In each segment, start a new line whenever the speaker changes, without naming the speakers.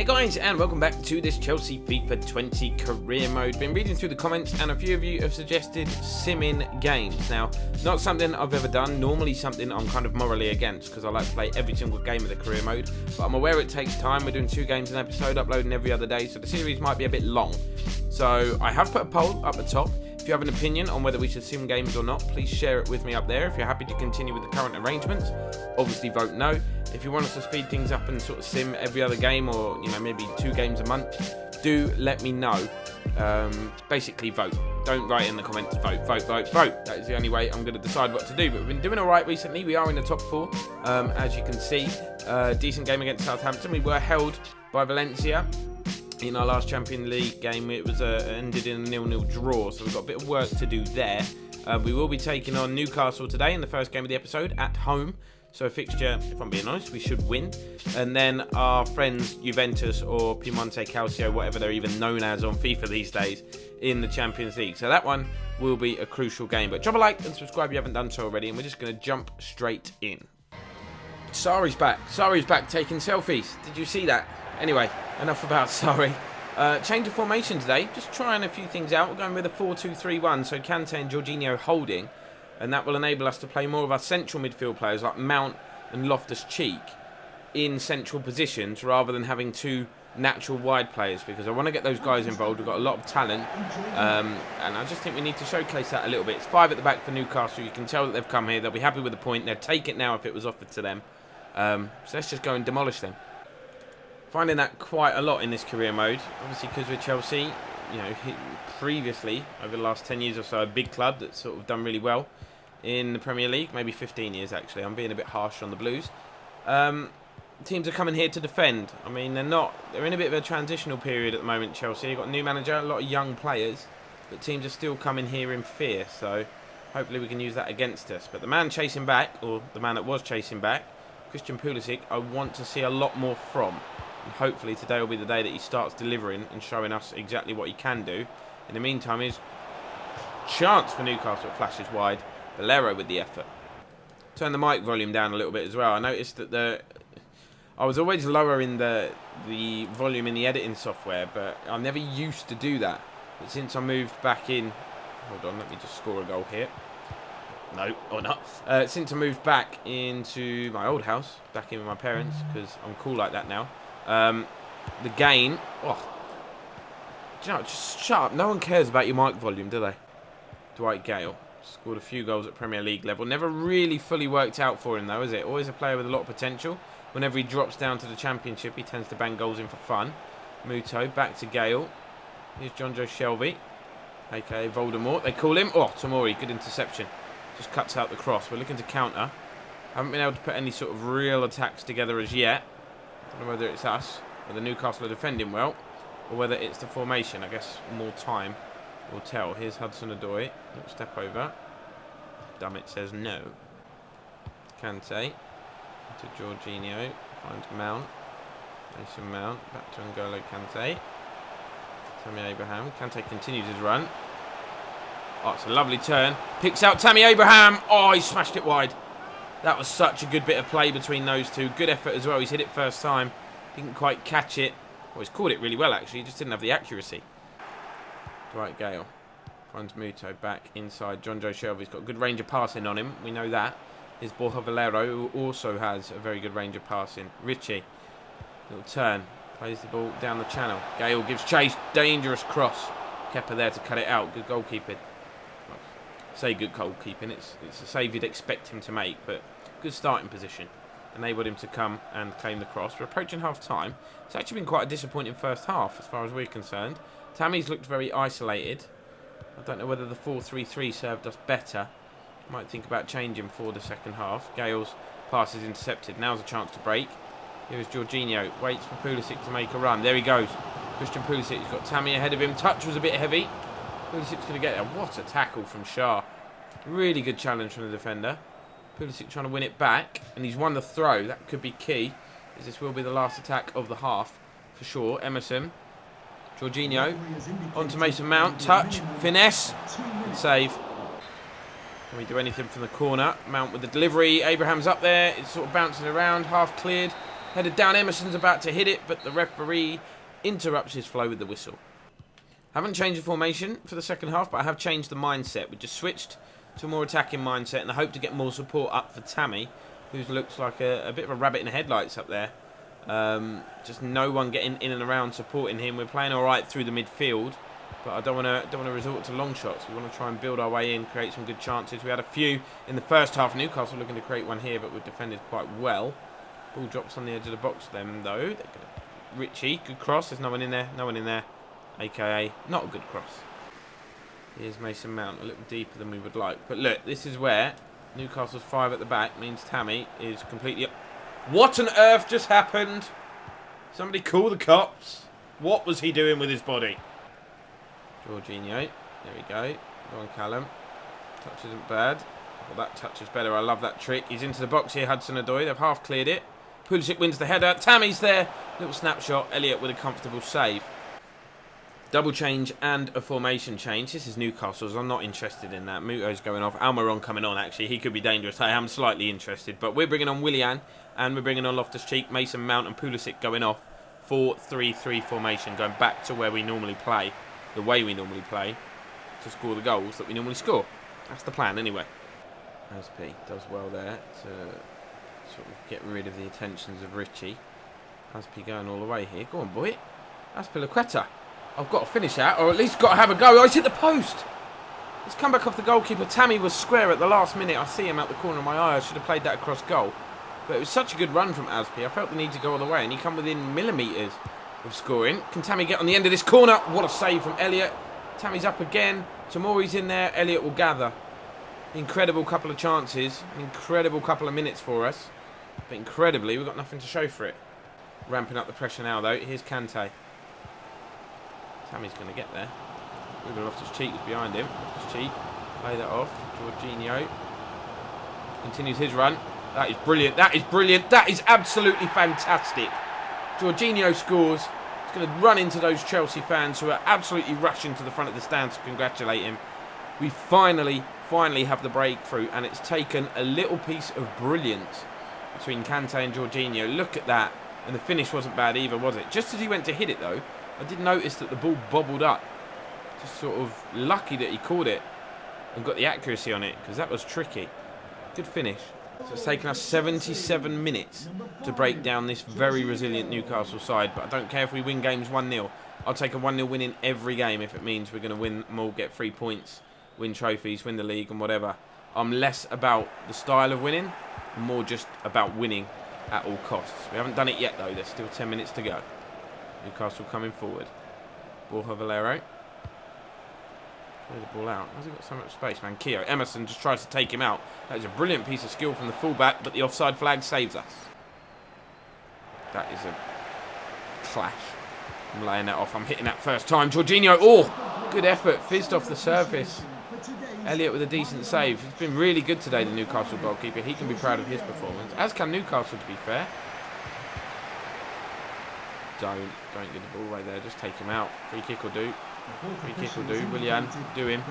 Hey guys, and welcome back to this Chelsea FIFA 20 career mode. Been reading through the comments and a few of you have suggested simming games. Now, not something I've ever done, normally something I'm kind of morally against because I like to play every single game of the career mode, but I'm aware it takes time. We're doing 2 games an episode, uploading every other day, so the series might be a bit long. So I have put a poll up the top. If you have an opinion on whether we should sim games or not, please share it with me up there. If you're happy to continue with the current arrangements, obviously vote no. If you want us to speed things up and sort of sim every other game, or maybe 2 games a month, do let me know. Basically vote. Don't write in the comments, vote. That is the only way I'm going to decide what to do. But we've been doing alright recently. We are in the top 4, as you can see. Decent game against Southampton. We were held by Valencia in our last Champions League game. It was ended in a 0-0 draw, so we've got a bit of work to do there. We will be taking on Newcastle today in the first game of the episode at home. So a fixture, if I'm being honest, we should win. And then our friends Juventus or Piemonte Calcio, whatever they're even known as on FIFA these days, in the Champions League. So that one will be a crucial game. But drop a like and subscribe if you haven't done so already. And we're just going to jump straight in. Sarri's back. Sarri's back taking selfies. Did you see that? Anyway, enough about Sarri. Change of formation today. Just trying a few things out. We're going with a 4-2-3-1. So Kante and Jorginho holding. And that will enable us to play more of our central midfield players like Mount and Loftus-Cheek in central positions rather than having 2 natural wide players, because I want to get those guys involved. We've got a lot of talent, and I just think we need to showcase that a little bit. It's 5 at the back for Newcastle. You can tell that they've come here. They'll be happy with the point. They'd take it now if it was offered to them. So let's just go and demolish them. Finding that quite a lot in this career mode, obviously because we're Chelsea. Previously, over the last 10 years or so, a big club that's sort of done really well in the Premier League, maybe 15 years actually. I'm being a bit harsh on the Blues. Teams are coming here to defend. I mean, they're in a bit of a transitional period at the moment, Chelsea. You've got a new manager, a lot of young players, but teams are still coming here in fear, so hopefully we can use that against us. But the man chasing back, or the man that was chasing back, Christian Pulisic, I want to see a lot more from. And hopefully today will be the day that he starts delivering and showing us exactly what he can do. In the meantime, his chance for Newcastle flashes wide. Valero with the effort. Turn the mic volume down a little bit as well. I noticed that I was always lowering the volume in the editing software, but I never used to do that. But since I moved back in... Hold on, let me just score a goal here. No, or not. Since I moved back into my old house, back in with my parents, because I'm cool like that now. The gain... Oh, do you know, just shut up. No one cares about your mic volume, do they? Dwight Gale. Scored a few goals at Premier League level. Never really fully worked out for him though, is it? Always a player with a lot of potential. Whenever he drops down to the Championship, he tends to bang goals in for fun. Muto, back to Gale. Here's John Joe Shelby, aka Voldemort, they call him. Oh, Tomori, good interception. Just cuts out the cross. We're looking to counter. Haven't been able to put any sort of real attacks together as yet. I don't know whether it's us, whether Newcastle are defending well, or whether it's the formation. I guess more time will tell. Here's Hudson-Odoi. Little step over. Dummett says no. Kante. To Jorginho. Finds Mount. Mason Mount. Back to N'Golo Kante. Tammy Abraham. Kante continues his run. Oh, it's a lovely turn. Picks out Tammy Abraham. Oh, he smashed it wide. That was such a good bit of play between those two. Good effort as well. He's hit it first time. Didn't quite catch it. Well, he's caught it really well, actually. He just didn't have the accuracy. Dwight Gale finds Muto back inside. John Joe Shelby's got a good range of passing on him. We know that. Here's Borja Valero, who also has a very good range of passing. Richie, little turn, plays the ball down the channel. Gale gives chase, dangerous cross. Kepa there to cut it out. Good goalkeeping. Well, say good goalkeeping. It's a save you'd expect him to make, but good starting position. Enabled him to come and claim the cross. We're approaching half time. It's actually been quite a disappointing first half as far as we're concerned. Tammy's looked very isolated. I don't know whether the 4-3-3 served us better. Might think about changing for the second half. Gale's pass is intercepted. Now's a chance to break. Here's Jorginho. Waits for Pulisic to make a run. There he goes. Christian Pulisic. He's got Tammy ahead of him. Touch was a bit heavy. Pulisic's going to get there. What a tackle from Shah. Really good challenge from the defender. Pulisic trying to win it back. And he's won the throw. That could be key, as this will be the last attack of the half for sure. Emerson. Jorginho, on to Mason Mount, touch, finesse, and save. Can we do anything from the corner? Mount with the delivery, Abraham's up there, it's sort of bouncing around, half cleared. Headed down, Emerson's about to hit it, but the referee interrupts his flow with the whistle. Haven't changed the formation for the second half, but I have changed the mindset. We just switched to a more attacking mindset, and I hope to get more support up for Tammy, who looks like a bit of a rabbit in the headlights up there. Just no one getting in and around supporting him. We're playing all right through the midfield, but I don't want to resort to long shots. We want to try and build our way in, create some good chances. We had a few in the first half. Newcastle looking to create one here, but we've defended quite well. Ball drops on the edge of the box then, though. Richie, good cross. There's no one in there. No one in there. AKA, not a good cross. Here's Mason Mount, a little deeper than we would like. But look, this is where Newcastle's 5 at the back means Tammy is completely... What on earth just happened? Somebody call the cops. What was he doing with his body? Jorginho. There we go. Go on, Callum. Touch isn't bad. Well, that touch is better. I love that trick. He's into the box here, Hudson-Odoi. They've half cleared it. Pulisic wins the header. Tammy's there. Little snapshot. Elliott with a comfortable save. Double change and a formation change. This is Newcastle's. I'm not interested in that. Muto's going off. Almiron coming on, actually. He could be dangerous. I am slightly interested. But we're bringing on Willian and we're bringing on Loftus-Cheek, Mason Mount and Pulisic going off. 4-3-3 formation. Going back to where we normally play. The way we normally play. To score the goals that we normally score. That's the plan anyway. Aspi does well there to sort of get rid of the attentions of Richie. Aspi going all the way here. Go on, boy. Azpilicueta. I've got to finish that, or at least got to have a go. Oh, he's hit the post. Let's come back off the goalkeeper. Tammy was square at the last minute. I see him out the corner of my eye. I should have played that across goal. But it was such a good run from Aspi. I felt the need to go all the way, and he come within millimetres of scoring. Can Tammy get on the end of this corner? What a save from Elliott. Tammy's up again. Tomori's in there. Elliott will gather. Incredible couple of chances. An incredible couple of minutes for us. But incredibly, we've got nothing to show for it. Ramping up the pressure now, though. Here's Kante. Tammy's going to get there. Ruben Loftus-Cheek is behind him. Loftus-Cheek, play that off. Jorginho continues his run. That is brilliant. That is brilliant. That is absolutely fantastic. Jorginho scores. He's going to run into those Chelsea fans who are absolutely rushing to the front of the stand to congratulate him. We finally have the breakthrough, and it's taken a little piece of brilliance between Kante and Jorginho. Look at that. And the finish wasn't bad either, was it? Just as he went to hit it, though, I did notice that the ball bobbled up. Just sort of lucky that he caught it and got the accuracy on it, because that was tricky. Good finish. So it's taken us 77 minutes to break down this very resilient Newcastle side, but I don't care if we win games 1-0. I'll take a 1-0 win in every game if it means we're going to win them all, get 3 points, win trophies, win the league and whatever. I'm less about the style of winning, more just about winning at all costs. We haven't done it yet, though. There's still 10 minutes to go. Newcastle coming forward. Borja Valero. Play the ball out. How's he got so much space, man? Keogh. Emerson just tries to take him out. That is a brilliant piece of skill from the fullback, but the offside flag saves us. That is a clash. I'm laying that off. I'm hitting that first time. Jorginho. Oh, good effort. Fizzed off the surface. Elliott with a decent save. He's been really good today, the Newcastle goalkeeper. He can be proud of his performance. As can Newcastle, to be fair. Don't get the ball right there. Just take him out. Free kick will do. Free kick will do. Willian, do him.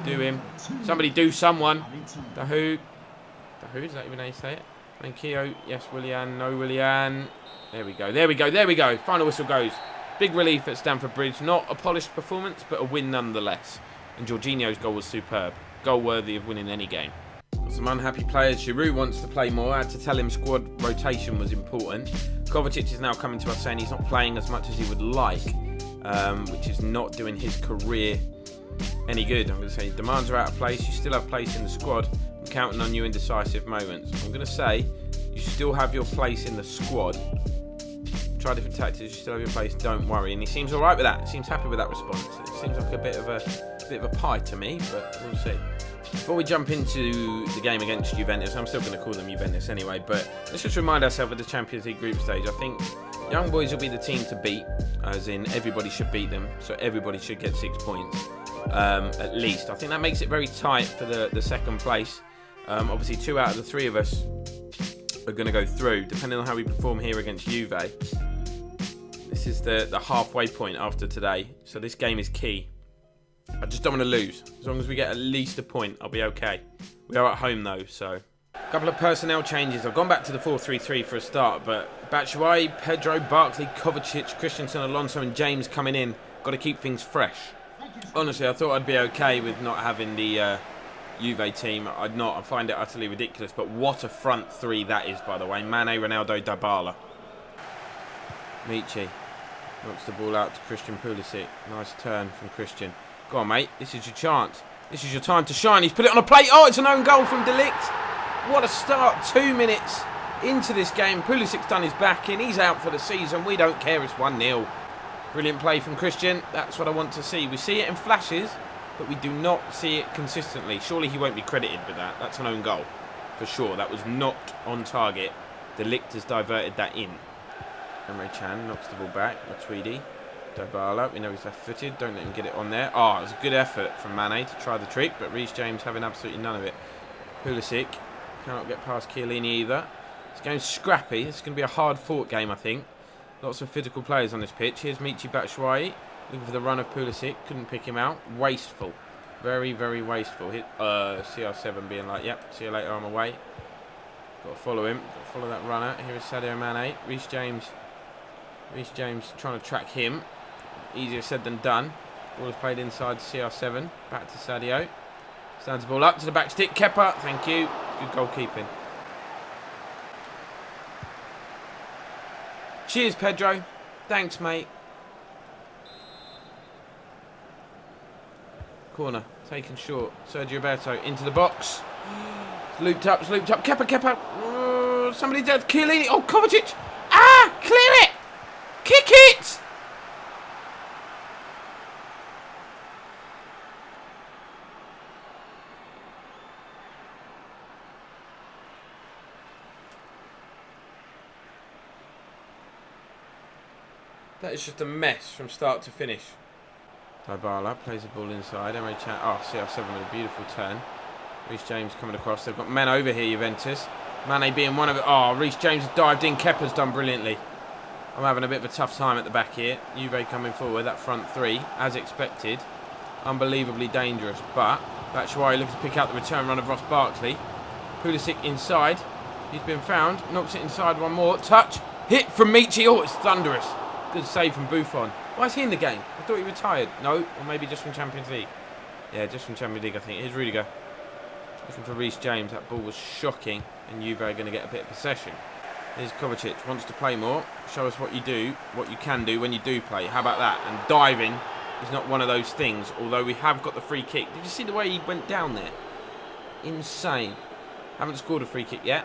Do him. Somebody do someone. Dahoud. Dahoud, is that even how you say it? Mankio. Yes, Willian. No, Willian. There we go. There we go. There we go. Final whistle goes. Big relief at Stamford Bridge. Not a polished performance, but a win nonetheless. And Jorginho's goal was superb. Goal worthy of winning any game. Some unhappy players. Giroud wants to play more. I had to tell him squad rotation was important. Kovacic is now coming to us saying he's not playing as much as he would like, which is not doing his career any good. I'm going to say demands are out of place. You still have place in the squad. I'm counting on you in decisive moments. I'm going to say you still have your place in the squad. Try different tactics. You still have your place. Don't worry. And he seems all right with that. He seems happy with that response. It seems like a bit of a pie to me, but we'll see. Before we jump into the game against Juventus, I'm still going to call them Juventus anyway, but let's just remind ourselves of the Champions League group stage. I think Young Boys will be the team to beat, as in everybody should beat them, so everybody should get 6 points, at least. I think that makes it very tight for the second place. Obviously, 2 out of the 3 of us are going to go through, depending on how we perform here against Juve. This is the halfway point after today, so this game is key. I just don't want to lose. As long as we get at least a point, I'll be okay. We are at home though, so Couple of personnel changes. I've gone back to the 4-3-3 for a start, but Batshuayi, Pedro, Barkley, Kovacic, Christensen, Alonso and James coming in. Got to keep things fresh. Honestly, I thought I'd be okay with not having the Juve team. I'd not. I find it utterly ridiculous, but what a front three that is, by the way. Mane, Ronaldo, Dybala. Michi knocks the ball out to Christian Pulisic. Nice turn from Christian. Go on, mate. This is your chance. This is your time to shine. He's put it on a plate. Oh, it's an own goal from De Ligt. What a start. 2 minutes into this game. Pulisic's done his back in. He's out for the season. We don't care. It's 1-0. Brilliant play from Christian. That's what I want to see. We see it in flashes, but we do not see it consistently. Surely he won't be credited with that. That's an own goal. For sure. That was not on target. De Ligt has diverted that in. Emre Can knocks the ball back. Matuidi. Dybala. We know he's left-footed. Don't let him get it on there. Oh, it was a good effort from Mane to try the trick, but Reece James having absolutely none of it. Pulisic cannot get past Chiellini either. It's going scrappy. It's going to be a hard-fought game, I think. Lots of physical players on this pitch. Here's Michy Batshuayi. Looking for the run of Pulisic. Couldn't pick him out. Wasteful. Very, very wasteful. CR7 being like, yep, see you later, I'm away. Got to follow him. Got to follow that runner. Here is Sadio Mane. Reece James trying to track him. Easier said than done. Ball is played inside CR7. Back to Sadio. Stands the ball up to the back stick. Kepa, thank you. Good goalkeeping. Cheers, Pedro. Thanks, mate. Corner. Taken short. Sergio Roberto into the box. It's looped up. Kepa. Oh, somebody dead. Chiellini. Oh, Kovacic. Ah! Clear it! Kick it! That is just a mess from start to finish. Dybala plays the ball inside. Emre Can. Oh, CR7 with a beautiful turn. Reece James coming across. They've got men over here, Juventus. Mane being one of it. Oh, Reece James has dived in. Kepa's done brilliantly. I'm having a bit of a tough time at the back here. Juve coming forward. That front three, as expected. Unbelievably dangerous. But Batshuayi looks to pick out the return run of Ross Barkley. Pulisic inside. He's been found. Knocks it inside one more. Touch. Hit from Michi. Oh, it's thunderous. Good save from Buffon. Why is he in the game? I thought he retired. No, or maybe just from Champions League. Yeah, just from Champions League, I think. Here's Rudiger. Looking for Reece James. That ball was shocking. And Juve are going to get a bit of possession. Here's Kovacic. Wants to play more. Show us what you do. What you can do when you do play. How about that? And diving is not one of those things. Although we have got the free kick. Did you see the way he went down there? Insane. Haven't scored a free kick yet.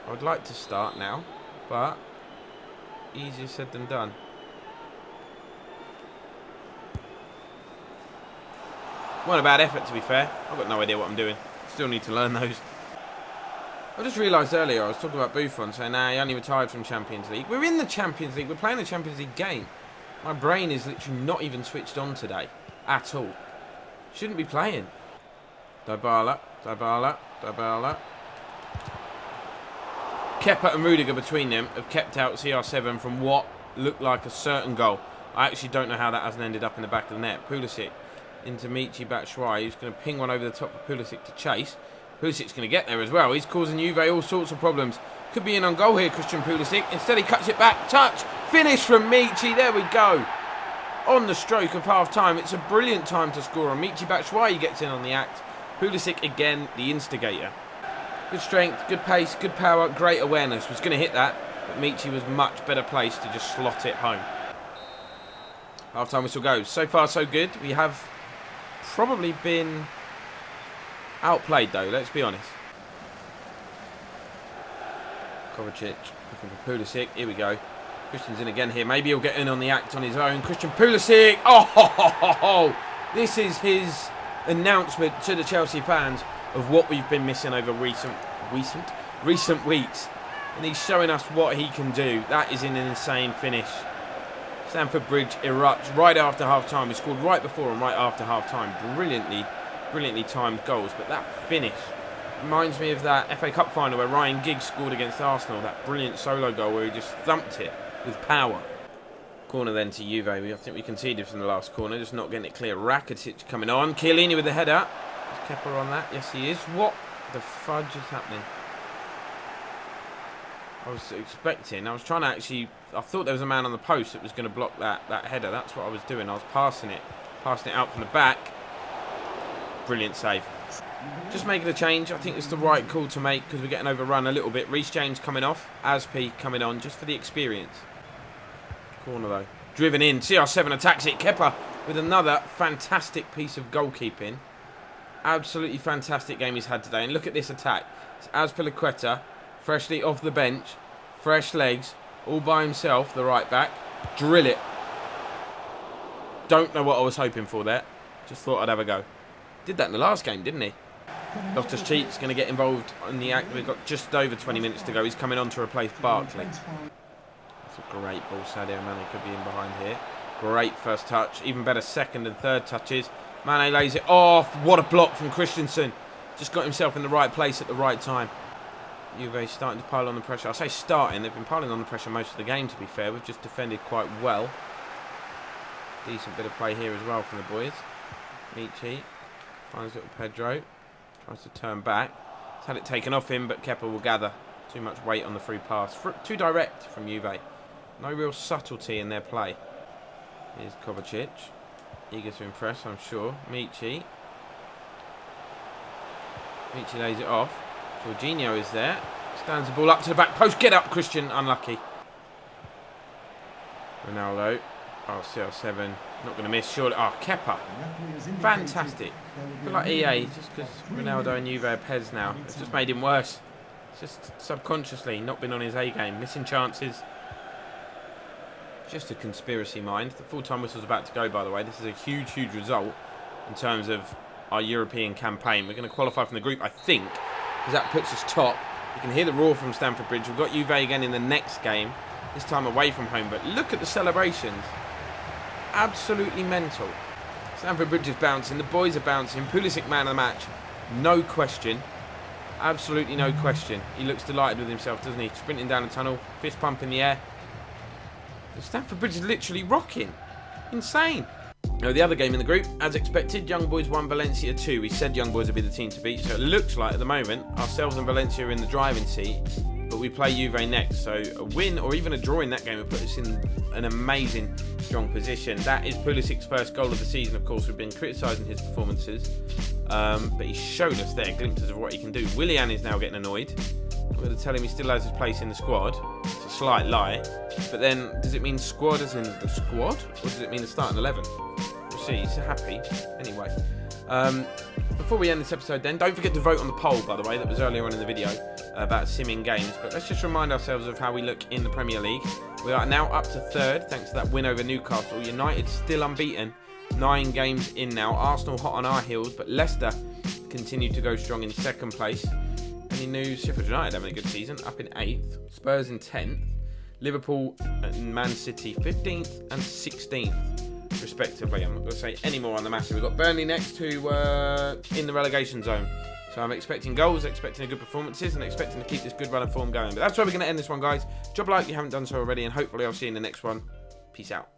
I would like to start now. But easier said than done. Not a bad effort, to be fair. I've got no idea what I'm doing. Still need to learn those. I just realised earlier, I was talking about Buffon, saying, nah, he only retired from Champions League. We're in the Champions League. We're playing the Champions League game. My brain is literally not even switched on today. At all. Shouldn't be playing. Dybala. Kepa and Rudiger between them have kept out CR7 from what looked like a certain goal. I actually don't know how that hasn't ended up in the back of the net. Pulisic into Michy Batshuayi, who's going to ping one over the top of Pulisic to chase. Pulisic's going to get there as well. He's causing Juve all sorts of problems. Could be in on goal here, Christian Pulisic. Instead he cuts it back. Touch. Finish from Michy. There we go. On the stroke of half-time. It's a brilliant time to score on. Michy Batshuayi gets in on the act. Pulisic again, the instigator. Good strength, good pace, good power, great awareness. Was going to hit that, but Michy was much better placed to just slot it home. Half-time whistle goes. So far, so good. We have probably been outplayed, though, let's be honest. Kovacic looking for Pulisic. Here we go. Christian's in again here. Maybe he'll get in on the act on his own. Christian Pulisic. Oh, this is his announcement to the Chelsea fans of what we've been missing over recent weeks. And he's showing us what he can do. That is an insane finish. Stamford Bridge erupts right after half-time. He scored right before and right after half-time. Brilliantly timed goals. But that finish reminds me of that FA Cup final where Ryan Giggs scored against Arsenal. That brilliant solo goal where he just thumped it with power. Corner then to Juve. I think we conceded from the last corner. Just not getting it clear. Rakitic coming on. Chiellini with the header. Is Kepa on that? Yes, he is. What the fudge is happening? I was trying to actually, I thought there was a man on the post that was going to block that header. That's what I was doing. I was passing it out from the back. Brilliant save. Just making a change. I think it's the right call to make because we're getting overrun a little bit. Reece James coming off, Aspi coming on, just for the experience. Corner though. Driven in. CR7 attacks it. Kepa with another fantastic piece of goalkeeping. Absolutely fantastic game he's had today. And look at this attack. It's Azpilicueta, freshly off the bench, fresh legs, all by himself, the right back. Drill it. Don't know what I was hoping for there. Just thought I'd have a go. Did that in the last game, didn't he? Loftus-Cheek's going to get involved in the act. We've got just over 20 minutes to go. He's coming on to replace Barkley. That's a great ball. Sadio Mane could be in behind here. Great first touch. Even better second and third touches. Mane lays it off. What a block from Christensen. Just got himself in the right place at the right time. Juve starting to pile on the pressure. I say starting. They've been piling on the pressure most of the game, to be fair. We've just defended quite well. Decent bit of play here as well from the boys. Michi finds little Pedro. Tries to turn back. He's had it taken off him, but Kepa will gather. Too much weight on the free pass. Too direct from Juve. No real subtlety in their play. Here's Kovacic. Eager to impress, I'm sure. Michi lays it off. Jorginho is there. Stands the ball up to the back post. Get up, Christian. Unlucky. Ronaldo. Oh, CR7. Not going to miss, surely. Oh, Kepa. Fantastic. I feel like EA, just because Ronaldo and Juve are pairs now, it's just made him worse. It's just subconsciously not been on his A game. Missing chances. Just a conspiracy mind. The full-time whistle's about to go, by the way. This is a huge, huge result in terms of our European campaign. We're going to qualify from the group, I think, because that puts us top. You can hear the roar from Stamford Bridge. We've got Juve again in the next game, this time away from home. But look at the celebrations. Absolutely mental. Stamford Bridge is bouncing. The boys are bouncing. Pulisic man of the match. No question. Absolutely no question. He looks delighted with himself, doesn't he? Sprinting down the tunnel. Fist pump in the air. Stamford Bridge is literally rocking. Insane. Now, the other game in the group, as expected, Young Boys won Valencia 2. We said Young Boys would be the team to beat, so it looks like at the moment ourselves and Valencia are in the driving seat, but we play Juve next. So a win or even a draw in that game would put us in an amazing, strong position. That is Pulisic's first goal of the season, of course. We've been criticising his performances, but he showed us there glimpses of what he can do. Willian is now getting annoyed. I'm going to tell him he still has his place in the squad. It's a slight lie. But then, does it mean squad as in the squad? Or does it mean the starting 11? We'll see. He's happy. Anyway. Before we end this episode then, don't forget to vote on the poll, by the way, that was earlier on in the video about simming games. But let's just remind ourselves of how we look in the Premier League. We are now up to third, thanks to that win over Newcastle. United still unbeaten. 9 games in now. Arsenal hot on our heels, but Leicester continue to go strong in second place. Any news? Sheffield United having a good season, up in 8th. Spurs in 10th. Liverpool and Man City 15th and 16th, respectively. I'm not going to say any more on the matter. We've got Burnley next, who in the relegation zone. So I'm expecting goals, expecting a good performances, and expecting to keep this good run of form going. But that's where we're going to end this one, guys. Drop a like if you haven't done so already, and hopefully I'll see you in the next one. Peace out.